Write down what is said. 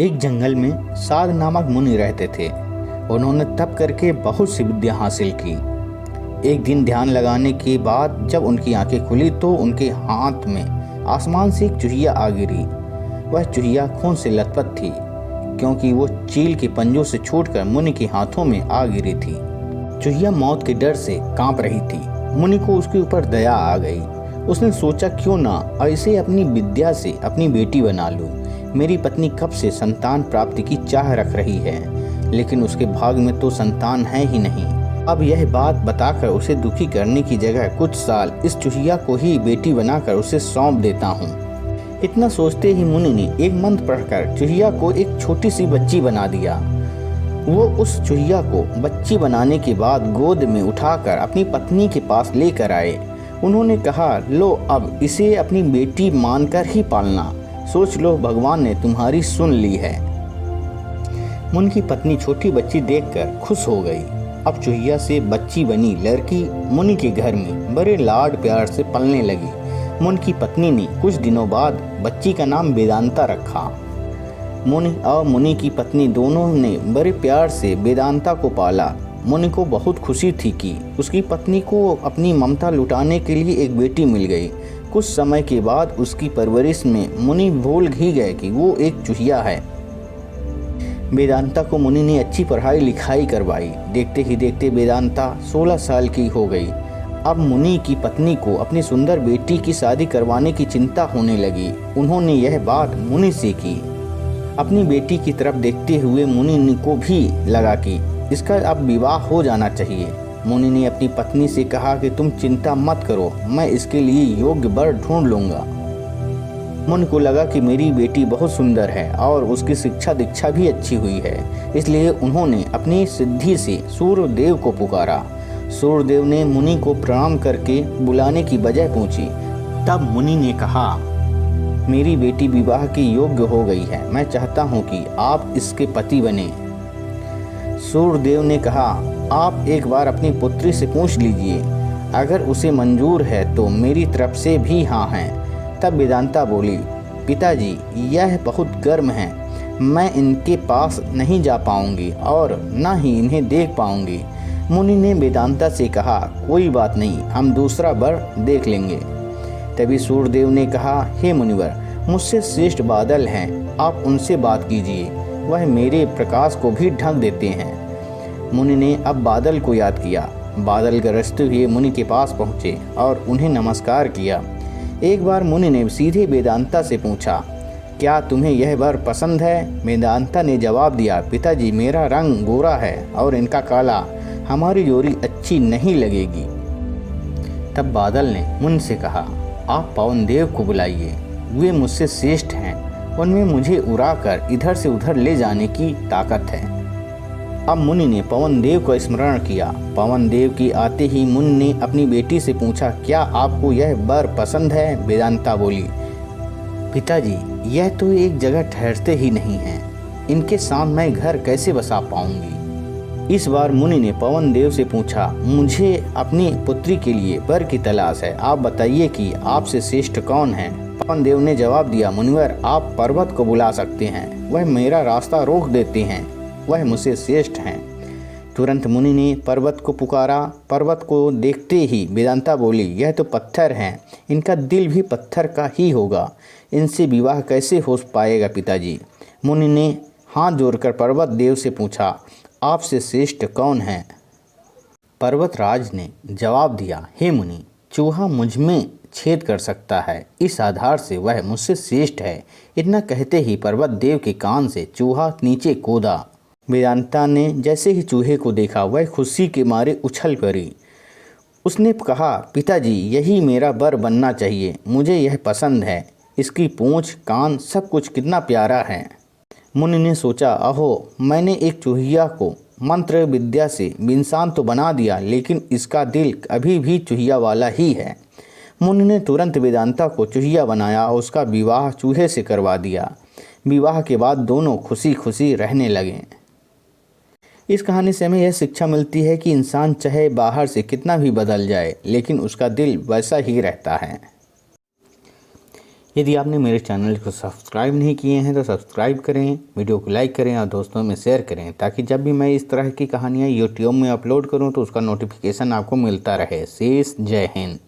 एक जंगल में साध नामक मुनि रहते थे। उन्होंने तप करके बहुत सी विद्या हासिल की। एक दिन ध्यान लगाने के बाद जब उनकी आंखें खुली तो उनके हाथ में आसमान से एक चूहिया आ गिरी। वह चूहिया खून से लथपथ थी, क्योंकि वो चील के पंजों से छूटकर मुनि के हाथों में आ गिरी थी। चूहिया मौत के डर से कांप रही थी। मुनि को उसके ऊपर दया आ गई। उसने सोचा, क्यों ना ऐसे अपनी विद्या से अपनी बेटी बना लूं। मेरी पत्नी कब से संतान प्राप्ति की चाह रख रही है, लेकिन उसके भाग में तो संतान है ही नहीं। अब यह बात बताकर उसे दुखी करने की जगह कुछ साल इस चूहिया को ही बेटी बनाकर उसे सौंप देता हूँ। इतना सोचते ही मुनि ने एक मंत्र पढ़कर चूहिया को एक छोटी सी बच्ची बना दिया। वो उस चूहिया को बच्ची बनाने के बाद गोद में उठाकर अपनी पत्नी के पास लेकर आए। उन्होंने कहा, लो अब इसे अपनी बेटी मानकर ही पालना। सोच लो, भगवान ने तुम्हारी सुन ली है। मुनि की पत्नी छोटी बच्ची देखकर खुश हो गई। अब चूहिया से बच्ची बनी लड़की मुनि के घर में बड़े लाड प्यार से पलने लगी। मुनि की पत्नी ने कुछ दिनों बाद बच्ची का नाम वेदांता रखा। मुनि और मुनि की पत्नी दोनों ने बड़े प्यार से वेदांता को पाला। मुनि को बहुत खुशी थी कि उसकी पत्नी को अपनी ममता लुटाने के लिए एक बेटी मिल गई। कुछ समय के बाद उसकी परवरिश में मुनि भूल ही गए कि वो एक चूहिया है। वेदांता को मुनि ने अच्छी पढ़ाई लिखाई करवाई। देखते ही देखते वेदांता 16 साल की हो गई। अब मुनि की पत्नी को अपनी सुंदर बेटी की शादी करवाने की चिंता होने लगी। उन्होंने यह बात मुनि से की। अपनी बेटी की तरफ देखते हुए मुनि को भी लगा कि इसका अब विवाह हो जाना चाहिए। मुनि ने अपनी पत्नी से कहा कि तुम चिंता मत करो, मैं इसके लिए योग्य वर ढूंढ लूंगा। मुनि को लगा कि मेरी बेटी बहुत सुंदर है और उसकी शिक्षा दीक्षा भी अच्छी हुई है, इसलिए उन्होंने अपनी सिद्धि से सूर्यदेव को पुकारा। सूर्यदेव ने मुनि को प्रणाम करके बुलाने की वजह पूछी। तब मुनि ने कहा, मेरी बेटी विवाह की योग्य हो गई है, मैं चाहता हूँ कि आप इसके पति बने। सूर्यदेव ने कहा, आप एक बार अपनी पुत्री से पूछ लीजिए, अगर उसे मंजूर है तो मेरी तरफ से भी हाँ है। तब वेदांता बोली, पिताजी यह बहुत गर्म है, मैं इनके पास नहीं जा पाऊंगी और न ही इन्हें देख पाऊंगी। मुनि ने वेदांता से कहा, कोई बात नहीं, हम दूसरा वर देख लेंगे। तभी सूर्यदेव ने कहा, हे मुनिवर, मुझसे श्रेष्ठ बादल हैं, आप उनसे बात कीजिए, वह मेरे प्रकाश को भी ढक देते हैं। मुनि ने अब बादल को याद किया। बादल गरजते हुए मुनि के पास पहुँचे और उन्हें नमस्कार किया। एक बार मुनि ने सीधे वेदांता से पूछा, क्या तुम्हें यह वर पसंद है? वेदांता ने जवाब दिया, पिताजी मेरा रंग गोरा है और इनका काला, हमारी जोड़ी अच्छी नहीं लगेगी। तब बादल ने मुनि से कहा, आप पवन देव को बुलाइए, वे मुझसे श्रेष्ठ हैं, उनमें मुझे उड़ाकर इधर से उधर ले जाने की ताकत है। अब मुनि ने पवन देव का स्मरण किया। पवन देव की आते ही मुनि ने अपनी बेटी से पूछा, क्या आपको यह वर पसंद है? वेदांता बोली, पिताजी यह तो एक जगह ठहरते ही नहीं हैं, इनके साथ मैं घर कैसे बसा पाऊंगी। इस बार मुनि ने पवन देव से पूछा, मुझे अपनी पुत्री के लिए वर की तलाश है, आप बताइए कि आपसे श्रेष्ठ कौन है? पवन देव ने जवाब दिया, मुनिवर आप पर्वत को बुला सकते हैं, वह मेरा रास्ता रोक देते हैं, वह मुझसे श्रेष्ठ हैं। तुरंत मुनि ने पर्वत को पुकारा। पर्वत को देखते ही वेदांता बोली, यह तो पत्थर हैं, इनका दिल भी पत्थर का ही होगा, इनसे विवाह कैसे हो पाएगा पिताजी। मुनि ने हाथ जोड़कर पर्वत देव से पूछा, आपसे श्रेष्ठ कौन है? पर्वतराज ने जवाब दिया, हे मुनि, चूहा मुझ में छेद कर सकता है, इस आधार से वह मुझसे श्रेष्ठ है। इतना कहते ही पर्वत देव के कान से चूहा नीचे कूदा। वेदांता ने जैसे ही चूहे को देखा वह खुशी के मारे उछल पड़ी। उसने कहा, पिताजी यही मेरा वर बनना चाहिए, मुझे यह पसंद है, इसकी पूंछ कान सब कुछ कितना प्यारा है। मुनि ने सोचा, अहो मैंने एक चूहिया को मंत्र विद्या से इंसान तो बना दिया, लेकिन इसका दिल अभी भी चूहिया वाला ही है। मुनि ने तुरंत वेदांता को चूहिया बनाया और उसका विवाह चूहे से करवा दिया। विवाह के बाद दोनों खुशी खुशी रहने लगे। इस कहानी से हमें यह शिक्षा मिलती है कि इंसान चाहे बाहर से कितना भी बदल जाए, लेकिन उसका दिल वैसा ही रहता है। यदि आपने मेरे चैनल को सब्सक्राइब नहीं किए हैं तो सब्सक्राइब करें, वीडियो को लाइक करें और दोस्तों में शेयर करें, ताकि जब भी मैं इस तरह की कहानियाँ यूट्यूब में अपलोड करूँ तो उसका नोटिफिकेशन आपको मिलता रहे। शेष जय हिंद।